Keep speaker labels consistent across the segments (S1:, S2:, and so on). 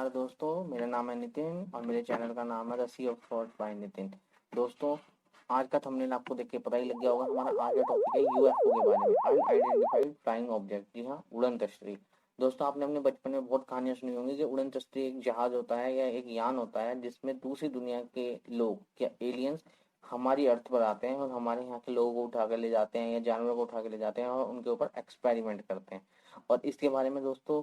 S1: नमस्कार दोस्तों, मेरा नाम है नितिन और मेरे चैनल का नाम है the sea of thoughts by Nitin. दोस्तों, आज का थंबनेल आपको देख के पता ही लग गया होगा। हमारा आज का टॉपिक है यूएफओ के बारे में, अनआइडेंटिफाइड फ्लाइंग ऑब्जेक्ट। जी हाँ, उड़न तस्तरी। दोस्तों, आपने अपने बचपन में बहुत कहानियां सुनी होंगी कि उड़न तस्तरी एक जहाज होता है या एक यान होता है जिसमें दूसरी दुनिया के लोग या एलियंस हमारी अर्थ पर आते हैं और हमारे यहाँ के लोगों को उठा कर ले जाते हैं या जानवरों को उठा के ले जाते हैं और उनके ऊपर एक्सपेरिमेंट करते हैं। और इसके बारे में दोस्तों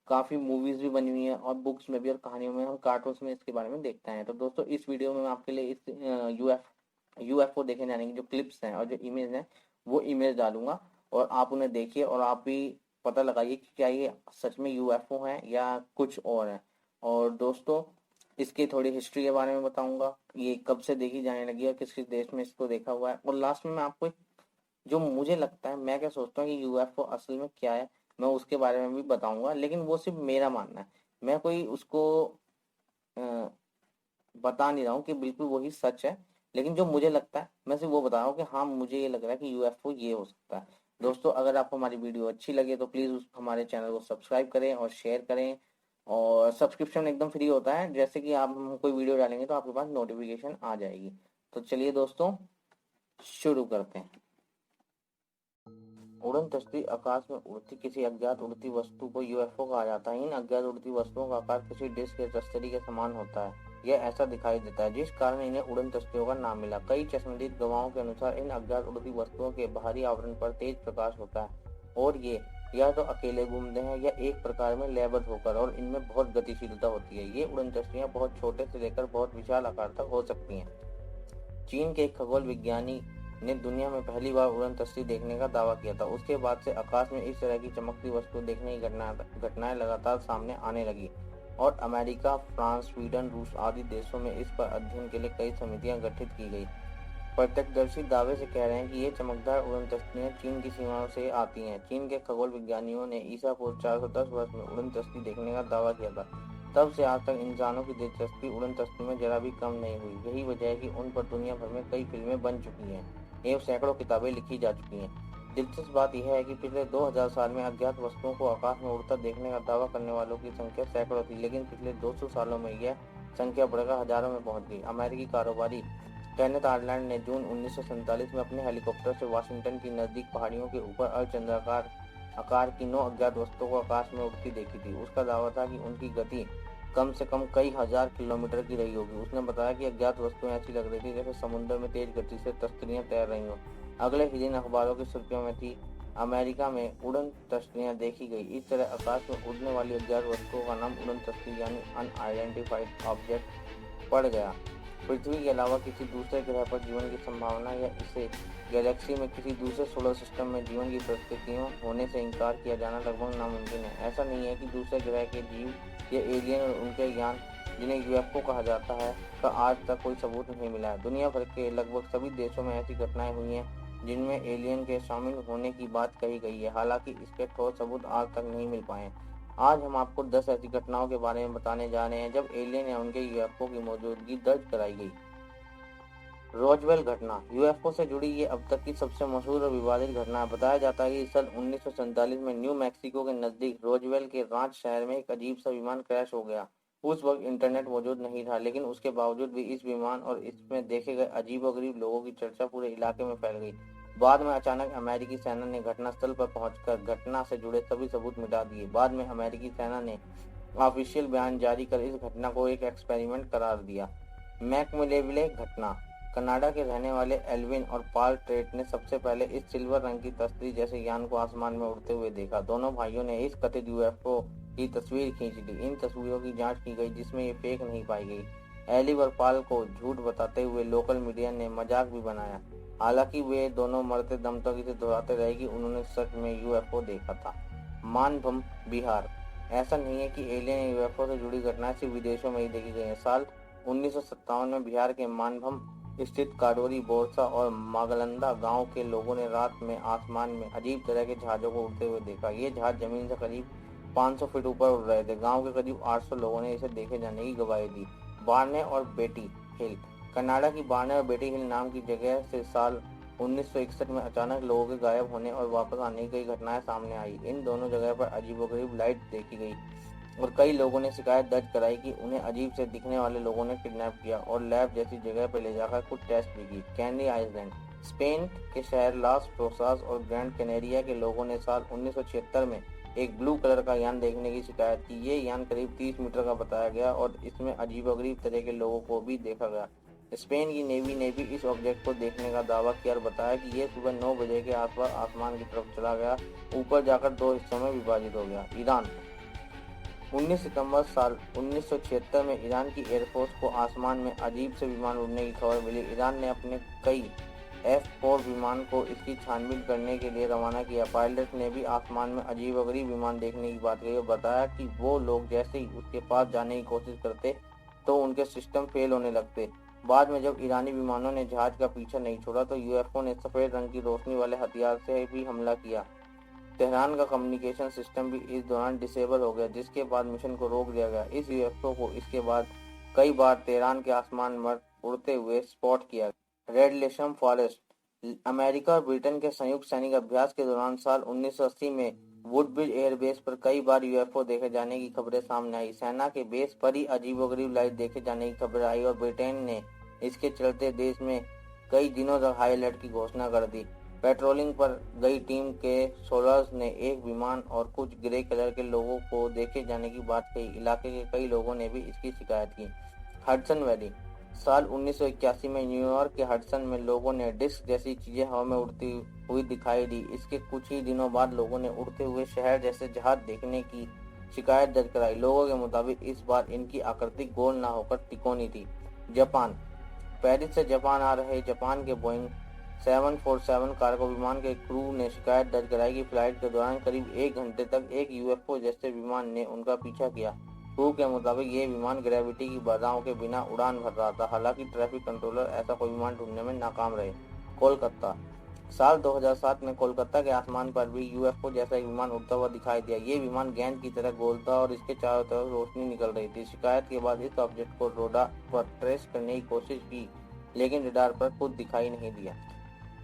S1: काफ़ी मूवीज़ भी बनी हुई हैं और बुक्स में भी और कहानियों में और कार्टून्स में इसके बारे में देखते हैं। तो दोस्तों, इस वीडियो में मैं आपके लिए इस यूएफओ देखे जाने की जो क्लिप्स हैं और जो इमेज हैं वो इमेज डालूंगा और आप उन्हें देखिए और आप भी पता लगाइए कि क्या ये सच में यूएफओ हैं या कुछ और है। और दोस्तों, इसकी थोड़ी हिस्ट्री के बारे में बताऊंगा, ये कब से देखी जाने लगी है, किस किस देश में इसको देखा हुआ है। और लास्ट में मैं आपको जो मुझे लगता है, मैं क्या सोचता हूँ कि यूएफओ असल में क्या है, मैं उसके बारे में भी बताऊंगा। लेकिन वो सिर्फ मेरा मानना है, मैं कोई उसको अ, बता नहीं रहा हूँ कि बिल्कुल वही सच है। लेकिन जो मुझे लगता है मैं सिर्फ वो बता रहा हूँ कि हाँ, मुझे ये लग रहा है कि यूएफओ ये हो सकता है। दोस्तों, अगर आपको हमारी वीडियो अच्छी लगे तो प्लीज़ उस हमारे चैनल को सब्सक्राइब करें और शेयर करें। और सब्सक्रिप्शन एकदम फ्री होता है, जैसे कि आप हम कोई वीडियो डालेंगे तो आपके पास नोटिफिकेशन आ जाएगी। तो चलिए दोस्तों, शुरू करते हैं। उड़न तस्ती आकाश में उड़ती किसी अज्ञात उड़ती वस्तु को यूएफओ कहा जाता है। इन अज्ञात उड़ती वस्तुओं का आकार किसी डिस्क या तस्तरी के समान होता है। यह ऐसा दिखाई देता है जिस कारण इन्हें उड़न तस्तियों का नाम मिला। कई चश्मदीद गवाहों के अनुसार इन अज्ञात उड़ती वस्तुओं के बाहरी आवरण पर तेज प्रकाश होता है और ये या तो अकेले घूमते हैं या एक प्रकार में लयबद्ध होकर, और इनमें बहुत गतिशीलता होती है। ये उड़न तस्तियां बहुत छोटे से लेकर बहुत विशाल आकार तक हो सकती हैं। चीन के एक खगोल विज्ञानी ने दुनिया में पहली बार उड़न तस्ती देखने का दावा किया था। उसके बाद से आकाश में इस तरह की चमकती वस्तु देखने की घटनाएं लगातार सामने आने लगी और अमेरिका, फ्रांस, स्वीडन, रूस आदि देशों में इस पर अध्ययन के लिए कई समितियां गठित की गई। प्रत्यक्षदर्शी दावे से कह रहे हैं कि ये चमकदार उड़न तस्तियां चीन की सीमाओं से आती हैं। चीन के खगोल विज्ञानियों ने ईसा पूर्व 410 वर्ष में उड़न तस्ती देखने का दावा किया था। तब से आज तक इंसानों की दिलचस्पी उड़न तस्ती में जरा भी कम नहीं हुई। यही वजह है कि उन पर दुनिया भर में कई फिल्में बन चुकी हैं एवं सैकड़ों किताबें लिखी जा चुकी हैं। दिलचस्प बात यह है कि पिछले 2000 साल में अज्ञात वस्तुओं को आकाश में उड़ता देखने का दावा करने वालों की संख्या सैकड़ों थी, लेकिन पिछले 200 सालों में यह संख्या बढ़कर हजारों में पहुंच गई। अमेरिकी कारोबारी केनेथ आर्लैंड ने जून 1947 में अपने हेलीकॉप्टर से वाशिंगटन की नजदीक पहाड़ियों के ऊपर अर्धचंद्राकार आकार की 9 अज्ञात वस्तुओं को आकाश में उड़ती देखी थी। उसका दावा था कि उनकी गति कम से कम कई हजार किलोमीटर की रही होगी। उसने बताया कि अज्ञात वस्तुएं ऐसी लग रही थी जैसे समुद्र में तेज गति से तश्तरियां तैर रही हों। अगले ही दिन अखबारों की सुर्खियों में थी, अमेरिका में उड़न तश्तरियां देखी गई। इस तरह आकाश में उड़ने वाली अज्ञात वस्तुओं का नाम उड़न तश्तरी यानी अनआइडेंटिफाइड ऑब्जेक्ट पड़ गया। पृथ्वी के अलावा किसी दूसरे ग्रह पर जीवन की संभावना या इसे गैलेक्सी में किसी दूसरे सोलर सिस्टम में जीवन की परिस्थितियों होने से इनकार किया जाना लगभग नामुमकिन है। ऐसा नहीं है कि दूसरे ग्रह के जीव या एलियन और उनके यान, जिन्हें यूएफओ कहा जाता है, का आज तक कोई सबूत नहीं मिला है। दुनिया भर के लगभग सभी देशों में ऐसी घटनाएं हुई हैं जिनमें एलियन के शामिल होने की बात कही गई है, हालांकि इसके ठोस सबूत आज तक नहीं मिल पाए। आज हम आपको 10 ऐसी घटनाओं के बारे में बताने जा रहे हैं जब एलियन या उनके यूएफओ की मौजूदगी दर्ज कराई गई। रोजवेल घटना यूएफओ से जुड़ी ये अब तक की सबसे मशहूर और विवादित घटना है। बताया जाता है कि सन 1947 में न्यू मैक्सिको के नजदीक रोजवेल के रांच शहर में एक अजीब सा विमान क्रैश हो गया। उस वक्त इंटरनेट मौजूद नहीं था, लेकिन उसके बावजूद भी इस विमान और इसमें देखे गए अजीबोगरीब लोगों की चर्चा पूरे इलाके में फैल गई। बाद में अचानक अमेरिकी सेना ने घटनास्थल पर पहुंचकर घटना से जुड़े सभी सबूत मिटा दिए। बाद में अमेरिकी सेना ने ऑफिशियल बयान जारी कर इस घटना को एक एक्सपेरिमेंट करार दिया। मैकमिलेविले घटना कनाडा के रहने वाले एल्विन और पॉल ट्रेट ने सबसे पहले इस सिल्वर रंग की तस्तरी जैसे यान को आसमान में उड़ते हुए देखा। दोनों भाइयों ने इस कथित यूएफओ की तस्वीर खींच ली। इन तस्वीरों की जांच की गई जिसमें ये फेक नहीं पाई गई। एलिव और पॉल को झूठ बताते हुए लोकल मीडिया ने मजाक भी बनाया, हालांकि वे दोनों मरते दम तक इसे दोहराते रहे कि उन्होंने सच में यूएफओ देखा था। मानभूम बिहार ऐसा नहीं है कि एलियन या यूएफओ से जुड़ी घटनाएं सिर्फ विदेशों में ही देखी गई हैं। साल 1957 में बिहार के मानभूम स्थित काडोरी, बोरसा और मागलंदा गांव के लोगों ने रात में आसमान में अजीब तरह के जहाजों को उड़ते हुए देखा। ये जहाज जमीन से करीब 500 फीट ऊपर उड़ रहे थे। गांव के करीब 800 लोगों ने इसे देखे जाने की गवाही दी। बार्ने और बेटी हिल कनाडा की बार्ने और बेटी हिल नाम की जगह से साल 1961 में अचानक लोगों के गायब होने और वापस आने की कई घटनाएं सामने आई। इन दोनों जगह पर अजीबोगरीब लाइट देखी गई। और कई लोगों ने शिकायत दर्ज कराई कि उन्हें अजीब से दिखने वाले लोगों ने किडनैप किया और लैब जैसी जगह पर ले जाकर कुछ टेस्ट भी की। Canary island. स्पेन के शहर लास प्रोसास और ग्रैंड कैनेरिया के लोगों ने साल 1976 में एक ब्लू कलर का यान देखने की शिकायत की। ये यान करीब 30 मीटर का बताया गया और इसमें अजीबोगरीब तरह के लोगों को भी देखा गया। स्पेन की नेवी ने भी इस ऑब्जेक्ट को देखने का दावा किया और बताया कि यह सुबह 9 बजे के आसपास आसमान की तरफ चला गया, ऊपर जाकर 2 हिस्सों में विभाजित हो गया। ईरान। 19 सितंबर साल 1976 में ईरान की एयरफोर्स को आसमान में अजीब से विमान उड़ने की खबर मिली। ईरान ने अपने कई F-4 विमान को इसकी छानबीन करने के लिए रवाना किया। पायलट ने भी आसमान में अजीबोगरीब विमान देखने की बात कही और बताया कि वो लोग जैसे ही उसके पास जाने की कोशिश करते तो उनके सिस्टम फेल होने लगते। बाद में जब ईरानी विमानों ने जहाज का पीछा नहीं छोड़ा तो UFO ने सफेद रंग की रोशनी वाले हथियार से भी हमला किया। तेहरान का कम्युनिकेशन सिस्टम भी इस दौरान डिसेबल हो गया, जिसके बाद मिशन को रोक दिया गया। इस UFO को इसके बाद कई बार तेहरान के आसमान में उड़ते हुए स्पॉट किया गया। रेड लेशम फॉरेस्ट। अमेरिका और ब्रिटेन के संयुक्त सैनिक अभ्यास के दौरान साल 1980 में वुडब्रिज एयरबेस पर कई बार UFO देखे जाने की खबरें सामने आई। सेना के बेस पर ही अजीबोगरीब लाइट देखे जाने की खबरें आई और ब्रिटेन ने इसके चलते देश में कई दिनों तक हाई अलर्ट की घोषणा कर दी। पेट्रोलिंग पर गई टीम के सोल्जर्स ने एक विमान और कुछ ग्रे कलर के लोगों को देखे जाने की बात कही। इलाके के कई लोगों ने भी इसकी शिकायत की। Hudson valley. साल 1981 में न्यूयॉर्क के हडसन में लोगों ने डिस्क जैसी चीजें हवा में उड़ती हुई दिखाई दी। इसके कुछ ही दिनों बाद लोगों ने उड़ते हुए शहर जैसे जहाज देखने की शिकायत दर्ज कराई। लोगों के मुताबिक इस बार इनकी आकृति गोल न होकर तिकोनी थी। जापान। पेरिस से जापान आ रहे जापान के बोइंग 747 कार्गो विमान के क्रू ने शिकायत दर्ज कराई कि फ्लाइट के दौरान करीब 1 घंटे तक एक UFO जैसे विमान ने उनका पीछा किया। क्रू के मुताबिक ये विमान ग्रेविटी की बाधाओं के बिना उड़ान भर रहा था। हालांकि ट्रैफिक कंट्रोलर ऐसा कोई विमान ढूंढने में नाकाम रहे। कोलकाता। साल 2007 में कोलकाता के आसमान पर भी UFO जैसा एक विमान उड़ता हुआ दिखाई दिया। ये विमान गेंद की तरह गोल था और इसके चारों तरफ रोशनी निकल रही थी। शिकायत के बाद इस ऑब्जेक्ट को रडार पर ट्रेस करने की कोशिश की, लेकिन रडार पर खुद दिखाई नहीं दिया।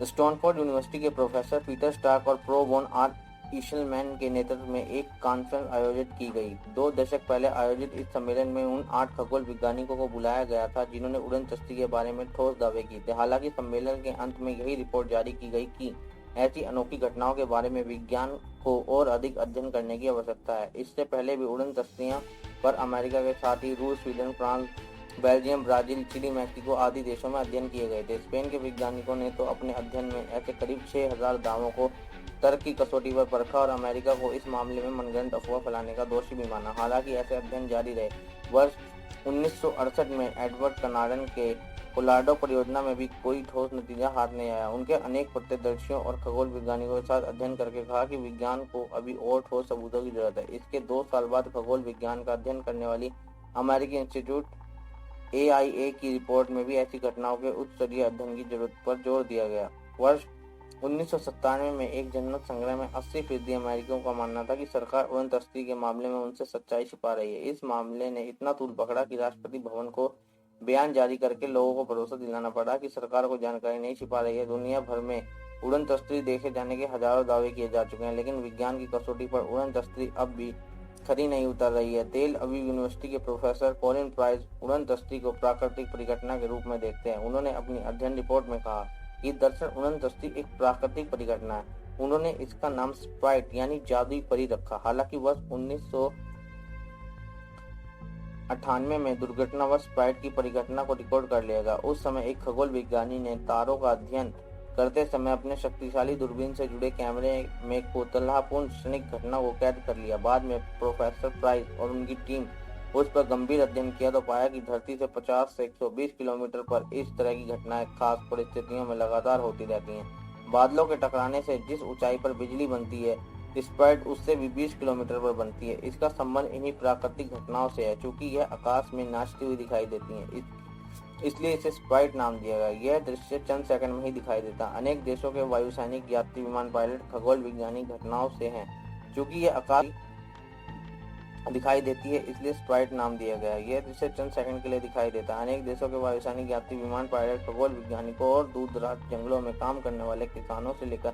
S1: स्टैनफोर्ड यूनिवर्सिटी के प्रोफेसर पीटर स्टार्क और प्रो वॉन आर ईशलमैन के नेतृत्व में एक कॉन्फ्रेंस आयोजित की गई। 2 दशक पहले आयोजित इस सम्मेलन में उन 8 खगोल वैज्ञानिकों को बुलाया गया था जिन्होंने उड़न तस्ती के बारे में ठोस दावे किए थे। हालांकि सम्मेलन के अंत में यही रिपोर्ट जारी की गई कि ऐसी अनोखी घटनाओं के बारे में विज्ञान को और अधिक अध्ययन करने की आवश्यकता है। इससे पहले भी उड़न तस्तियां पर अमेरिका के साथ ही रूस, Sweden, France, Belgium, Brazil, Chile, Mexico आदि देशों में अध्ययन किए गए थे। स्पेन के वैज्ञानिकों ने तो अपने अध्ययन में ऐसे करीब 6000 दावों को तर्क की कसौटी पर परखा और अमेरिका को इस मामले में मनगढ़ंत अफवाह फैलाने का दोषी भी माना। हालांकि ऐसे अध्ययन जारी रहे। वर्ष 1968 में एडवर्ड कनाडन के कोलोराडो परियोजना में भी कोई ठोस नतीजा हाथ नहीं आया। उनके अनेक प्रत्यक्षदर्शियों और खगोल वैज्ञानिकों के साथ अध्ययन करके कहा कि विज्ञान को अभी और ठोस सबूतों की जरूरत है। इसके 2 साल बाद खगोल विज्ञान का अध्ययन करने वाली अमेरिकी इंस्टीट्यूट AIA की रिपोर्ट में भी ऐसी घटनाओं के उच्च स्तरीय अध्ययन की जरूरत पर जोर दिया गया। वर्ष 1997 में एक जनमत संग्रह में 80% अमेरिकियों का मानना था कि सरकार उड़न तस्ती के मामले में उनसे सच्चाई छिपा रही है। इस मामले ने इतना तूल पकड़ा कि राष्ट्रपति भवन को बयान जारी करके लोगों को भरोसा दिलाना पड़ा कि सरकार को जानकारी नहीं छिपा रही है। दुनिया भर में उड़न तस्ती देखे जाने के हजारों दावे किए जा चुके हैं, लेकिन विज्ञान की कसौटी पर उड़न तस्ती अब भी खरी नहीं उतर रही है। तेल अवीव यूनिवर्सिटी के प्रोफेसर कॉलिन प्राइस उड़न तस्ती को प्राकृतिक परिघटना के रूप में देखते हैं। उन्होंने अपनी अध्ययन रिपोर्ट में कहा कि दरअसल उड़न तस्ती एक प्राकृतिक परिघटना है। उन्होंने इसका नाम स्प्राइट यानी जादुई परी रखा। हालांकि वर्ष 1998 में दुर्घटनावश स्प्राइट की परिघटना को रिकॉर्ड कर लिया गया। उस समय एक खगोल विज्ञानी ने तारों का अध्ययन करते समय अपने शक्तिशाली दूरबीन से जुड़े कैमरे में कौतूहलपूर्ण क्षणिक घटना को कैद कर लिया। बाद में प्रोफेसर प्राइस और उनकी टीम उस पर गंभीर अध्ययन किया तो पाया कि धरती से 50 से 120 किलोमीटर पर इस तरह की घटनाएं खास परिस्थितियों में लगातार होती रहती हैं। बादलों के टकराने से जिस ऊंचाई पर बिजली बनती है, स्प्राइट उससे भी 20 किलोमीटर पर बनती है। इसका संबंध इन्हीं प्राकृतिक घटनाओं से है। चूंकि यह आकाश में नाचती हुई दिखाई देती हैं, इसलिए इसे स्प्राइट नाम दिया गया। यह दृश्य चंद सेकंड में ही दिखाई देता। अनेक देशों के वायुसैनिक, यात्री विमान पायलट खगोल वैज्ञानिक घटनाओं से हैं। चूंकि यह आकाश दिखाई देती है, इसलिए स्प्राइट नाम दिया गया। यह दृश्य चंद सेकंड के लिए दिखाई देता। अनेक देशों के वायुसैनिक, यात्री विमान पायलट खगोल वैज्ञानिकों और दूर दराज जंगलों में काम करने वाले किसानों से लेकर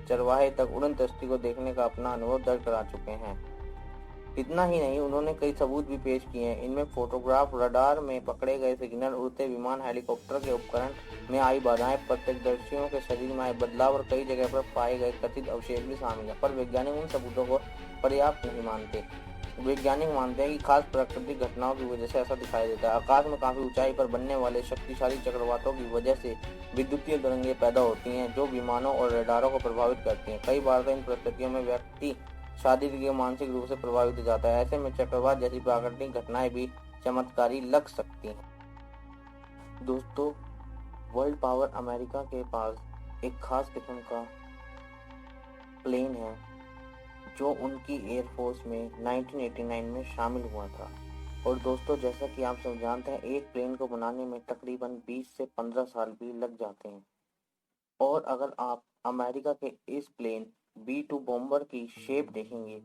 S1: चरवाहे तक उड़न तस्ती को देखने का अपना अनुभव दर्ज करा चुके हैं। इतना ही नहीं, उन्होंने कई सबूत भी पेश किए हैं। इनमें फोटोग्राफ, रडार में पकड़े गए सिग्नल, उड़ते विमान, हेलीकॉप्टर के उपकरण में आई बाधाएं, प्रत्यक्षदर्शियों के शरीर में आए बदलाव और कई जगह पर पाए गए कथित अवशेष भी शामिल हैं। पर वैज्ञानिक उन सबूतों को पर्याप्त नहीं मानते। वैज्ञानिक मानते हैं कि खास प्राकृतिक घटनाओं की वजह से ऐसा दिखाई देता है। आकाश में काफी ऊंचाई पर बनने वाले शक्तिशाली चक्रवातों की वजह से विद्युतीय तरंगें पैदा होती हैं, जो विमानों और रडारों को प्रभावित करती हैं। कई बार तो इन परिस्थितियों में व्यक्ति शारीरिक या मानसिक रूप से प्रभावित हो जाता है। ऐसे में चक्रवात जैसी प्राकृतिक घटनाएं भी चमत्कारी लग सकती हैं। दोस्तों, वर्ल्ड पावर अमेरिका के पास एक खास किस्म का प्लेन है जो उनकी एयरफोर्स में 1989 में शामिल हुआ था। और दोस्तों, जैसा कि आप सब जानते हैं, एक प्लेन को बनाने में तकरीबन 20 से 15 साल भी लग जाते हैं। और अगर आप अमेरिका के इस प्लेन B-2 बॉम्बर की शेप देखेंगे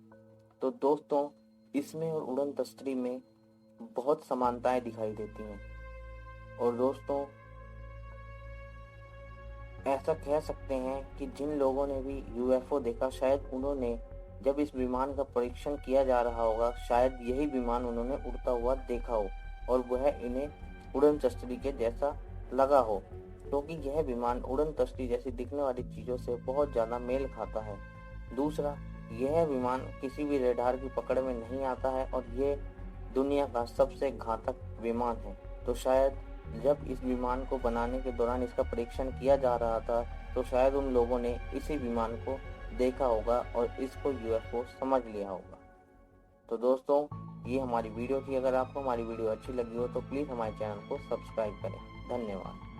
S1: तो दोस्तों, इसमें और उड़न तस्तरी में बहुत समानताएं दिखाई देती हैं। और दोस्तों, ऐसा कह सकते हैं कि जिन लोगों ने भी UFO देखा, शायद उन्होंने जब इस विमान का परीक्षण किया जा रहा होगा, शायद यही विमान उन्होंने उड़ता हुआ देखा हो और वह इन्हें उड़न तस्तरी के जैसा लगा हो, क्योंकि यह विमान उड़न तस्तरी जैसी दिखने वाली चीजों से बहुत ज्यादा मेल खाता है। दूसरा, यह विमान किसी भी रडार की पकड़ में नहीं आता है और यह दुनिया का सबसे घातक विमान है। तो शायद जब इस विमान को बनाने के दौरान इसका परीक्षण किया जा रहा था, तो शायद उन लोगों ने इसी विमान को देखा होगा और इसको UFO समझ लिया होगा। तो दोस्तों, ये हमारी वीडियो थी। अगर आपको हमारी वीडियो अच्छी लगी हो तो प्लीज़ हमारे चैनल को सब्सक्राइब करें। धन्यवाद।